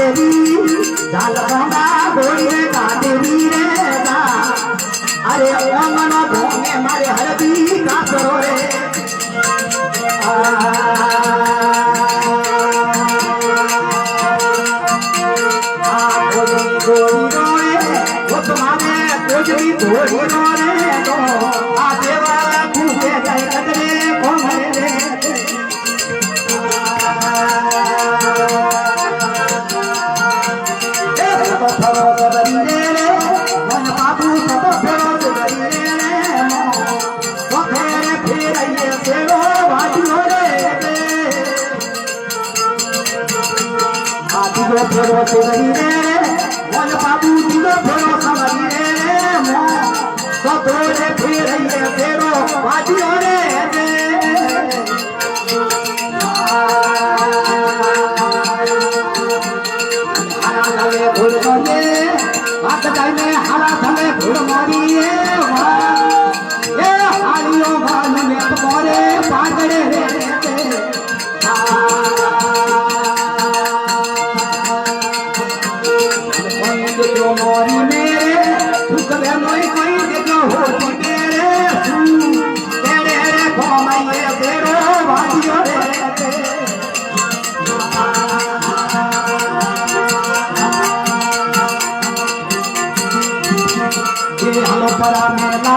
काटेरी जाल गंगा गोरी रे काटेरी रे गा अरे ओमन भोगे मारे हरदी कातरो रे गोरी रोए वो तुम्हारे गोरी गोरी रोए तो आ देवा भूखे जाए कदरे कोमरे रे फेरो सुगरी रे मन बाबू दिलो फेरो समरी रे मो तो तोरे फेरइए फेरो बाजियो रे हरा धले भूल गए बात जाय में हरा धले भूल मारी ए हारियो भान में तुम्हारे पागड़े रे मोरी मेरे तुकले मोई कोई देखो होती तेरे तेरे रे घोमाइए तेरो बाजियो रे ये हम परा मेला